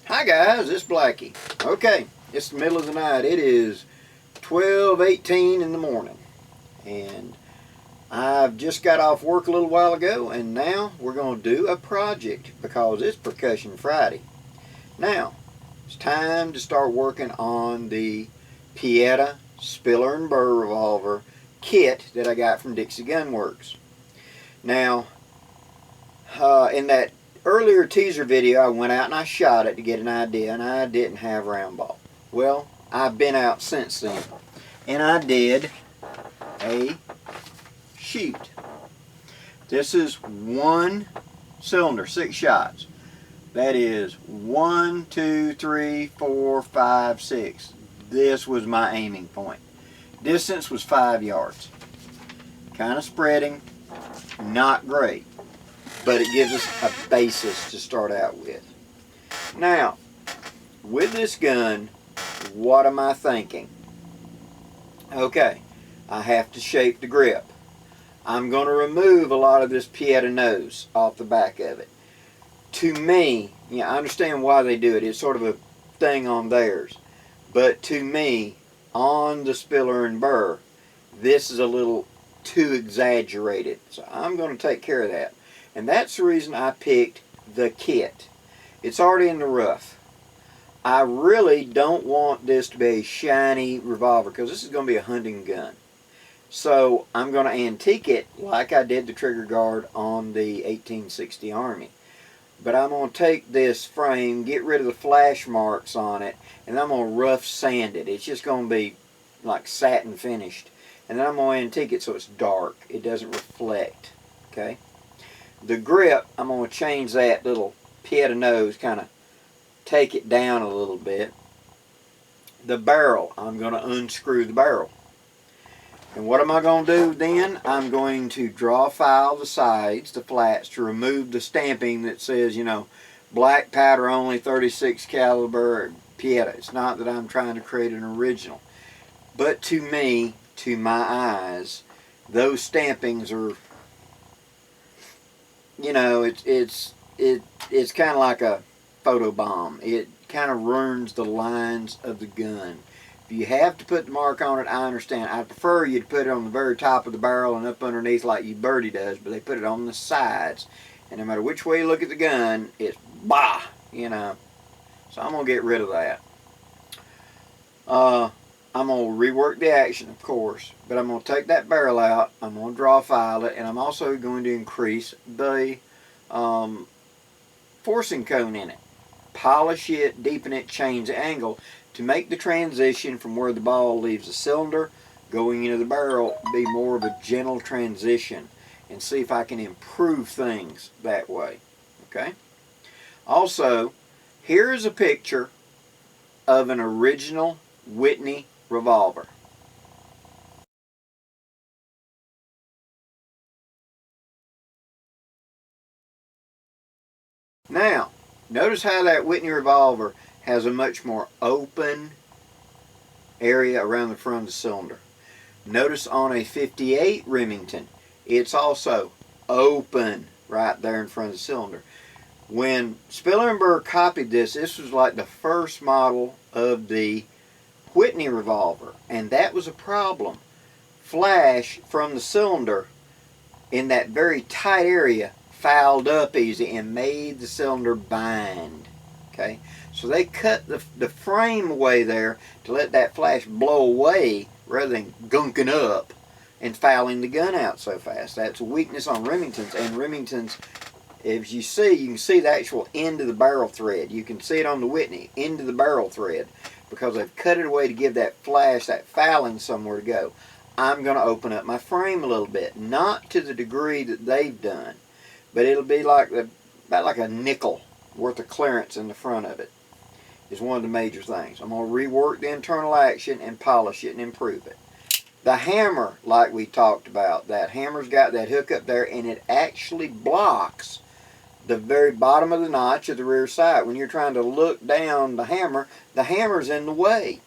Hi guys, it's Blackie. Okay, it's the middle of the night. It is 12:18 in the morning. And I've just got off work a little while ago, and now we're going to do a project because it's Percussion Friday. Now, it's time to start working on the Pieta Spiller and Burr revolver kit that I got from Dixie Gun Works. Now, in that earlier teaser video, I went out and I shot it to get an idea, and I didn't have round ball. Well, I've been out since then, and I did a shoot. This is one cylinder, 6 shots. That is 1, 2, 3, 4, 5, 6. This was my aiming point. Distance was 5 yards. Kind of spreading, not great, but it gives us a basis to start out with. Now, with this gun, what am I thinking? Okay, I have to shape the grip. I'm going to remove a lot of this Pieta nose off the back of it. To me, I understand why they do it. It's sort of a thing on theirs. But to me, on the Spiller and Burr, this is a little too exaggerated. So I'm going to take care of that. And that's the reason I picked the kit. It's already in the rough. I really don't want this to be a shiny revolver because this is going to be a hunting gun. So I'm going to antique it like I did the trigger guard on the 1860 Army. But I'm going to take this frame, get rid of the flash marks on it, and I'm going to rough sand it. It's just going to be like satin finished. And then I'm going to antique it so it's dark. It doesn't reflect. Okay? The grip, I'm going to change that little Pieta nose, kind of take it down a little bit. The barrel, I'm going to unscrew the barrel. And what am I going to do then? I'm going to draw file the sides, the flats, to remove the stamping that says, black powder only 36 caliber Pieta. It's not that I'm trying to create an original. But to me, to my eyes, those stampings are, it's kind of like a photo bomb. It kind of ruins the lines of the gun. If you have to put the mark on it, I understand. I prefer you to put it on the very top of the barrel and up underneath like you Birdie does, but they put it on the sides. And no matter which way you look at the gun, it's bah, So I'm going to get rid of that. I'm going to rework the action, of course, but I'm going to take that barrel out, I'm going to draw file it, and I'm also going to increase the forcing cone in it. Polish it, deepen it, change the angle to make the transition from where the ball leaves the cylinder going into the barrel be more of a gentle transition, and see if I can improve things that way. Okay? Also, here is a picture of an original Whitney revolver. Now, notice how that Whitney revolver has a much more open area around the front of the cylinder. Notice on a 58 Remington, it's also open right there in front of the cylinder. When Spiller and Burr copied this, this was like the first model of the Whitney revolver, and that was a problem. Flash from the cylinder in that very tight area fouled up easy and made the cylinder bind. Okay, so they cut the frame away there to let that flash blow away rather than gunking up and fouling the gun out so fast. That's a weakness on Remingtons, and Remingtons, as you can see the actual end of the barrel thread. You can see it on the Whitney, end of the barrel thread, because they've cut it away to give that flash, that fouling, somewhere to go. I'm going to open up my frame a little bit, not to the degree that they've done, but it'll be like about like a nickel worth of clearance in the front of it is one of the major things. I'm going to rework the internal action and polish it and improve it. The hammer, like we talked about, that hammer's got that hook up there, and it actually blocks the very bottom of the notch of the rear sight. When you're trying to look down the hammer's in the way.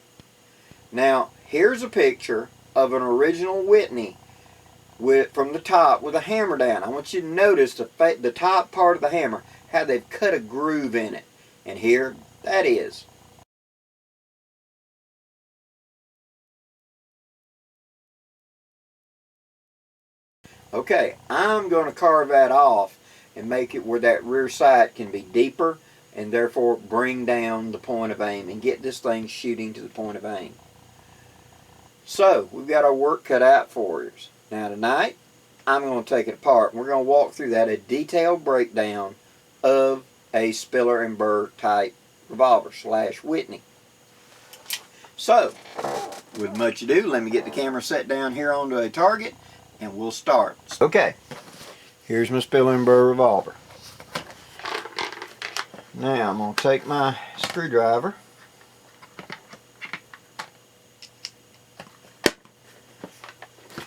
Now, here's a picture of an original Whitney from the top with a hammer down. I want you to notice the top part of the hammer, how they've cut a groove in it. And here, that is. Okay, I'm going to carve that off and make it where that rear sight can be deeper and therefore bring down the point of aim and get this thing shooting to the point of aim. So, we've got our work cut out for us. Now tonight, I'm going to take it apart and we're going to walk through that, a detailed breakdown of a Spiller and Burr type revolver / Whitney. So, with much ado, let me get the camera set down here onto a target and we'll start. Okay, here's my Spiller and Burr revolver. Now I'm going to take my screwdriver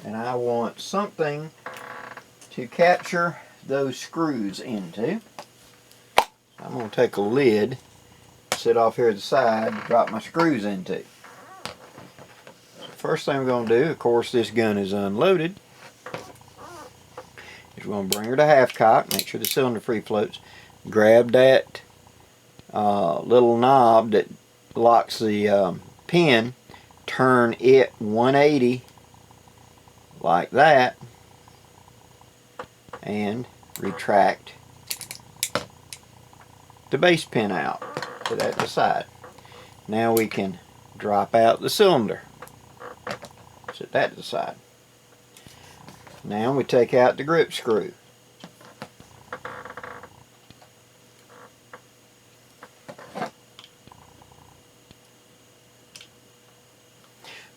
and I want something to capture those screws into. I'm going to take a lid, sit off here at the side, drop my screws into. So first thing we're going to do, of course this gun is unloaded, is we're going to bring her to half cock, make sure the cylinder free floats, grab that little knob that locks the pin, turn it 180 like that, and retract the base pin out to that side. Now we can drop out the cylinder. Set that to the side. Now we take out the grip screw.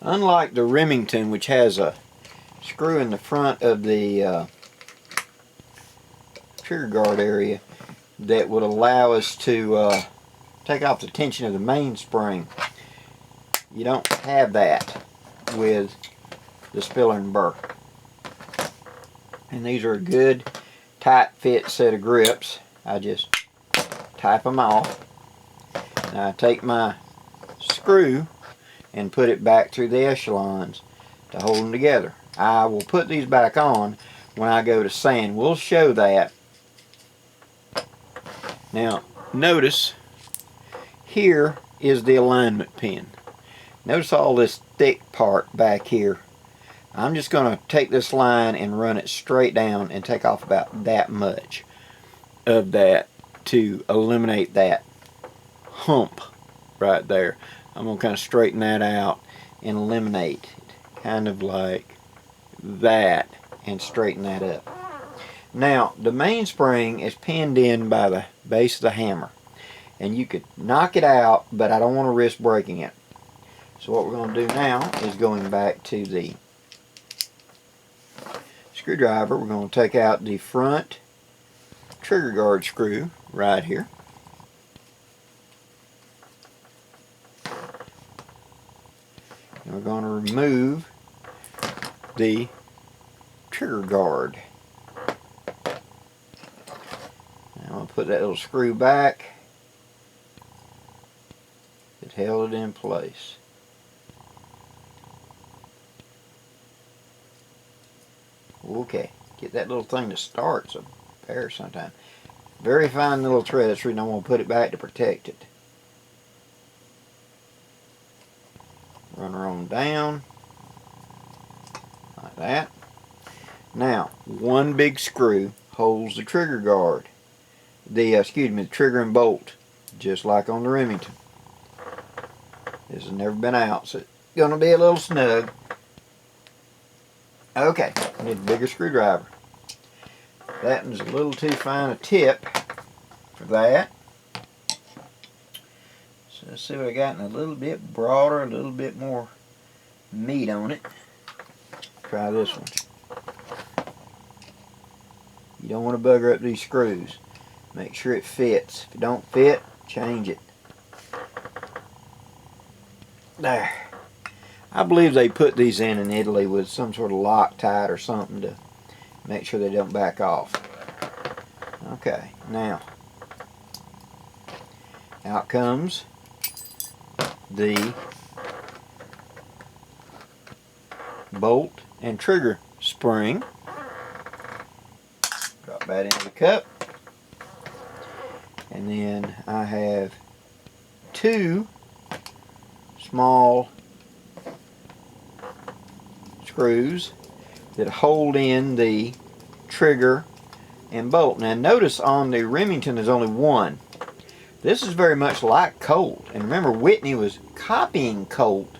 Unlike the Remington, which has a screw in the front of the trigger guard area that would allow us to take off the tension of the mainspring, you don't have that with the Spiller and Burr. And these are a good tight fit set of grips. I just type them off. Now I take my screw and put it back through the echelons to hold them together. I will put these back on when I go to sand. We'll show that. Now notice here is the alignment pin. Notice all this thick part back here. I'm just going to take this line and run it straight down and take off about that much of that to eliminate that hump right there. I'm going to kind of straighten that out and eliminate it, kind of like that, and straighten that up. Now the mainspring is pinned in by the base of the hammer, and you could knock it out, but I don't want to risk breaking it. So what we're going to do now is going back to the screwdriver. We're going to take out the front trigger guard screw right here. And we're going to remove the trigger guard. Now I'm going to put that little screw back. It held it in place. Okay, get that little thing to start, so bear sometime. Very fine little thread. That's the reason I want to put it back to protect it. Run her on down like that. Now one big screw holds the trigger guard, the trigger and bolt, just like on the Remington. This has never been out, so it's gonna be a little snug. Okay, I need a bigger screwdriver. That one's a little too fine a tip for that. So let's see what I got, a little bit broader, a little bit more meat on it. Try this one. You don't want to bugger up these screws. Make sure it fits. If it don't fit, change it. There. I believe they put these in Italy with some sort of Loctite or something to make sure they don't back off. Okay, now out comes the bolt and trigger spring. Drop that into the cup. And then I have 2 small screws that hold in the trigger and bolt. Now notice on the Remington there's only one. This is very much like Colt, and remember Whitney was copying Colt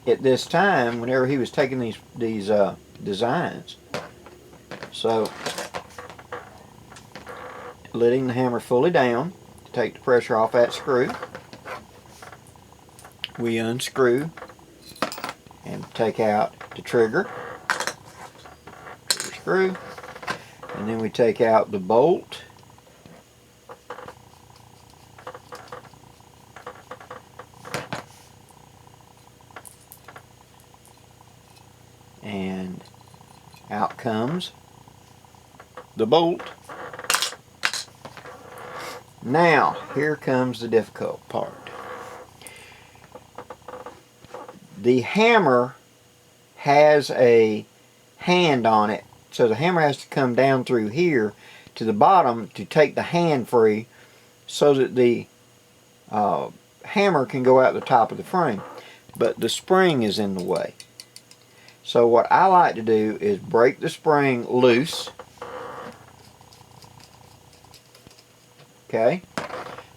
at this time whenever he was taking these designs. So letting the hammer fully down to take the pressure off that screw, we unscrew and take out the trigger screw, and then we take out the bolt, and out comes the bolt. Now here comes the difficult part. The hammer has a hand on it, so the hammer has to come down through here to the bottom to take the hand free so that the hammer can go out the top of the frame, but the spring is in the way. So what I like to do is break the spring loose. Okay,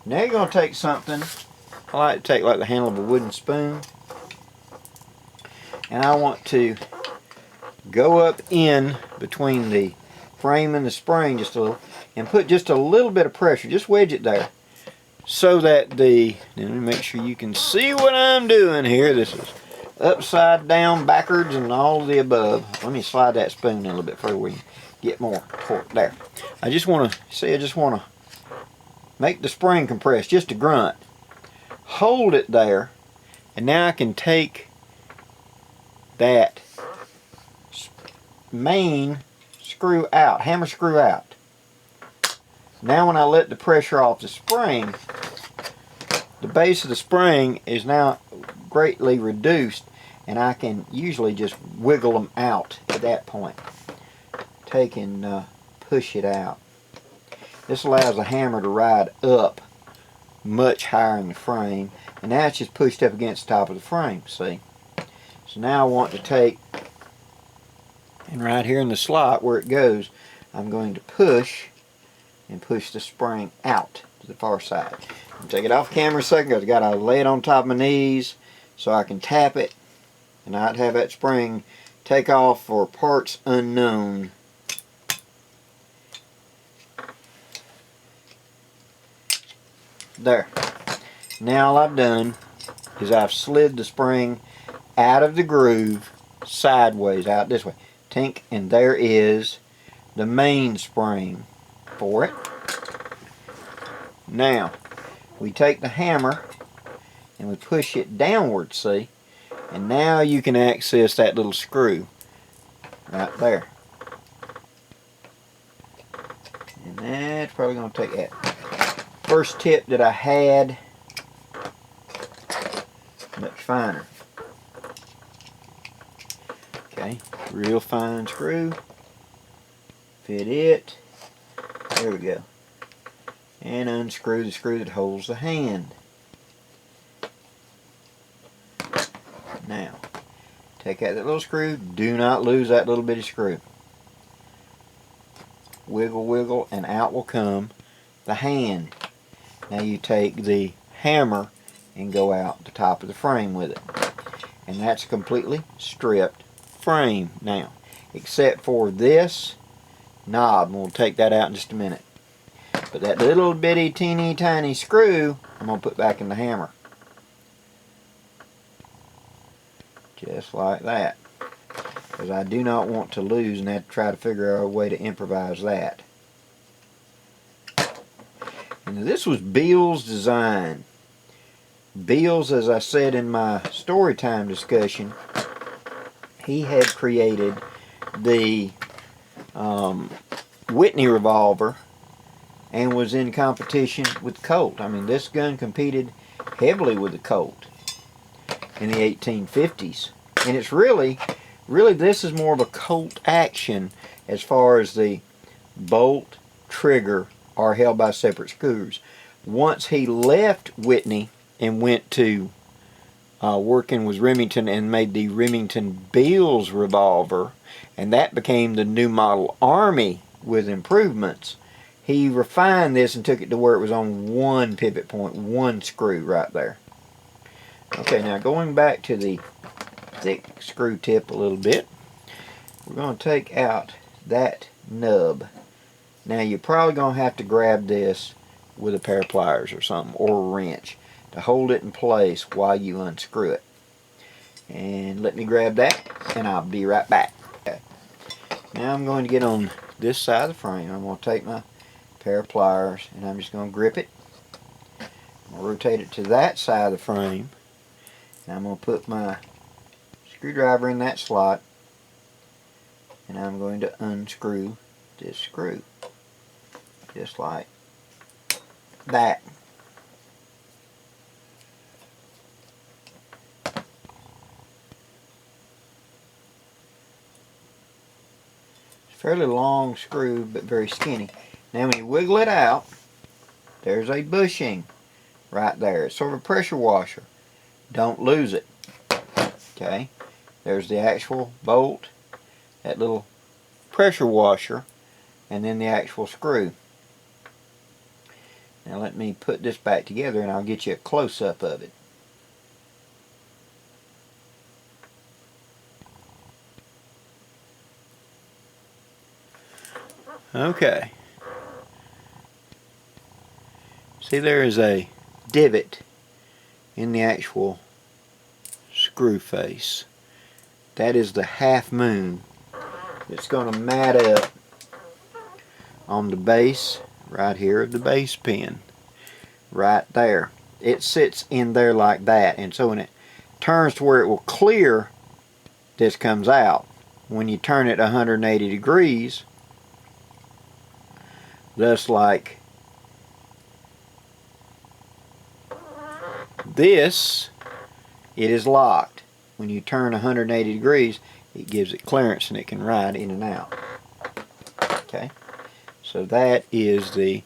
now you're going to take something, I like to take like the handle of a wooden spoon, and I want to go up in between the frame and the spring just a little, and put just a little bit of pressure, just wedge it there, so that let me make sure you can see what I'm doing here. This is upside down, backwards, and all of the above. Let me slide that spoon in a little bit further where you can get more torque there. I just want to make the spring compress, just a grunt. Hold it there, and now I can take that main screw out, hammer screw out. Now when I let the pressure off the spring, the base of the spring is now greatly reduced, and I can usually just wiggle them out at that point. Take and push it out. This allows the hammer to ride up much higher in the frame, and now it's just pushed up against the top of the frame, see? So now I want to take, and right here in the slot where it goes, I'm going to push and push the spring out to the far side. I'll take it off camera a second because I've got to lay it on top of my knees so I can tap it and not have that spring take off for parts unknown. There. Now all I've done is I've slid the spring out of the groove sideways, out this way. Tink, and there is the main spring for it. Now we take the hammer and we push it downward, see? And now you can access that little screw right there. And that's probably going to take that first tip that I had much finer. Okay, real fine screw. Fit it. There we go. And unscrew the screw that holds the hand. Now, take out that little screw. Do not lose that little bitty screw. Wiggle, wiggle, and out will come the hand. Now you take the hammer and go out the top of the frame with it. And that's a completely stripped frame now, except for this knob, and we'll take that out in just a minute. But that little bitty teeny tiny screw I'm going to put back in the hammer. Just like that. Because I do not want to lose and have to try to figure out a way to improvise that. And this was Bill's design. Bill's, as I said in my story time discussion, he had created the Whitney revolver and was in competition with Colt. I mean, this gun competed heavily with the Colt in the 1850s. And it's really this is more of a Colt action as far as the bolt, trigger are held by separate screws. Once he left Whitney and went to working with Remington and made the Remington Beals revolver, and that became the new model Army with improvements. He refined this and took it to where it was on one pivot point, one screw right there. Okay, now going back to the thick screw tip a little bit, we're going to take out that nub. Now you're probably going to have to grab this with a pair of pliers or something, or a wrench, to hold it in place while you unscrew it. And let me grab that and I'll be right back. Okay. Now I'm going to get on this side of the frame. I'm going to take my pair of pliers and I'm just going to grip it. I'm going to rotate it to that side of the frame. And I'm going to put my screwdriver in that slot and I'm going to unscrew this screw. Just like that. Fairly long screw, but very skinny. Now when you wiggle it out, there's a bushing right there. It's sort of a pressure washer. Don't lose it. Okay, there's the actual bolt, that little pressure washer, and then the actual screw. Now let me put this back together and I'll get you a close-up of it. Okay. See, there is a divot in the actual screw face. That is the half moon. It's going to mat up on the base right here of the base pin. Right there. It sits in there like that, and so when it turns to where it will clear, this comes out. When you turn it 180 degrees, just like this, it is locked. When you turn 180 degrees, it gives it clearance and it can ride in and out. Okay, so that is the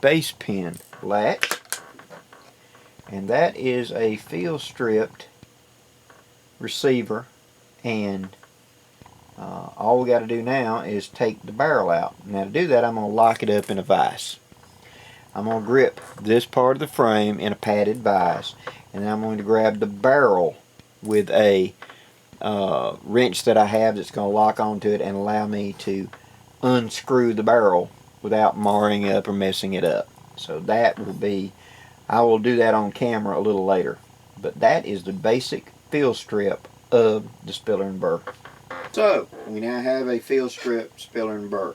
base pin latch, and that is a field stripped receiver, and all we got to do now is take the barrel out. Now to do that, I'm going to lock it up in a vise. I'm going to grip this part of the frame in a padded vise, and then I'm going to grab the barrel with a wrench that I have that's going to lock onto it and allow me to unscrew the barrel without marring up or messing it up. So that will be, I will do that on camera a little later. But that is the basic field strip of the Spiller & Burr. So, we now have a field strip Spiller & Burr.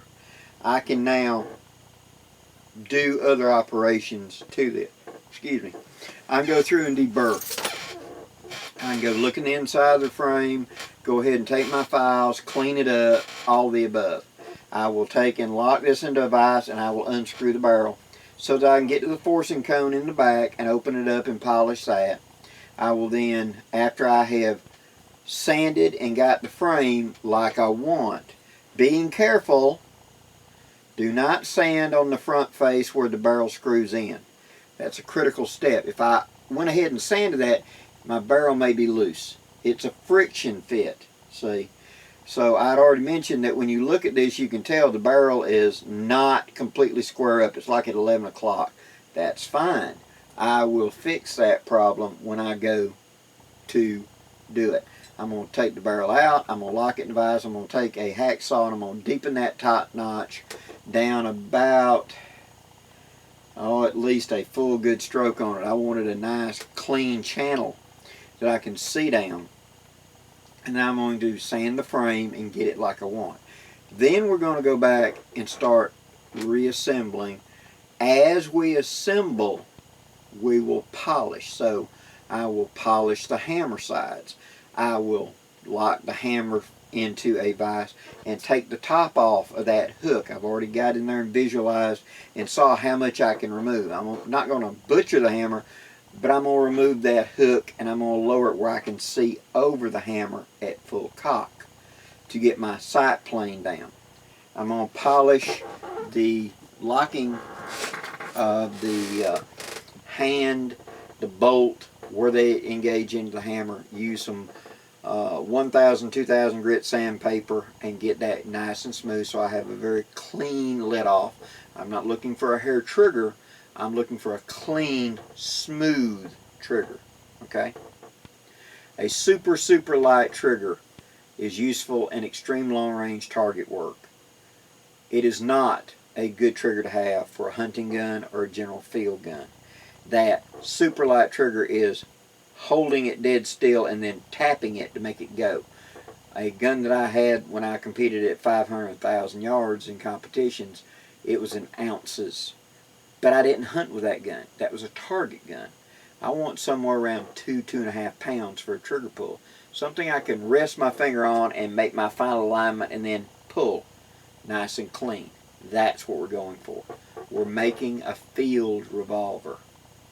I can now do other operations to this. Excuse me. I can go through and deburr. I can go look in the inside of the frame, go ahead and take my files, clean it up, all the above. I will take and lock this into a vise and I will unscrew the barrel so that I can get to the forcing cone in the back and open it up and polish that. I will then, after I have sanded and got the frame like I want, being careful, do not sand on the front face where the barrel screws in. That's a critical step. If I went ahead and sanded that, my barrel may be loose. It's a friction fit, see. So I'd already mentioned that when you look at this, you can tell the barrel is not completely square up. It's like at 11 o'clock. That's fine. I will fix that problem when I go to do it. I'm going to take the barrel out, I'm going to lock it in the vise, I'm going to take a hacksaw and I'm going to deepen that top notch down about, at least a full good stroke on it. I wanted a nice clean channel that I can see down. And now I'm going to sand the frame and get it like I want. Then we're going to go back and start reassembling. As we assemble, we will polish. So I will polish the hammer sides. I will lock the hammer into a vise and take the top off of that hook. I've already got in there and visualized and saw how much I can remove. I'm not going to butcher the hammer, but I'm going to remove that hook and I'm going to lower it where I can see over the hammer at full cock to get my sight plane down. I'm going to polish the locking of the hand the bolt, where they engage into the hammer, use some 1000, 2000 grit sandpaper and get that nice and smooth so I have a very clean let off. I'm not looking for a hair trigger, I'm looking for a clean, smooth trigger. Okay? A super light trigger is useful in extreme long range target work. It is not a good trigger to have for a hunting gun or a general field gun. That super light trigger is holding it dead still and then tapping it to make it go. A gun that I had when I competed at 500,000 yards in competitions, it was in ounces. But I didn't hunt with that gun. That was a target gun. I want somewhere around 2.5 pounds for a trigger pull. Something I can rest my finger on and make my final alignment and then pull nice and clean. That's what we're going for. We're making a field revolver.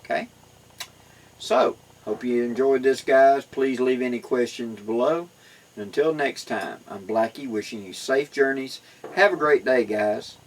Okay? So, hope you enjoyed this, guys. Please leave any questions below. And until next time, I'm Blackie wishing you safe journeys. Have a great day, guys.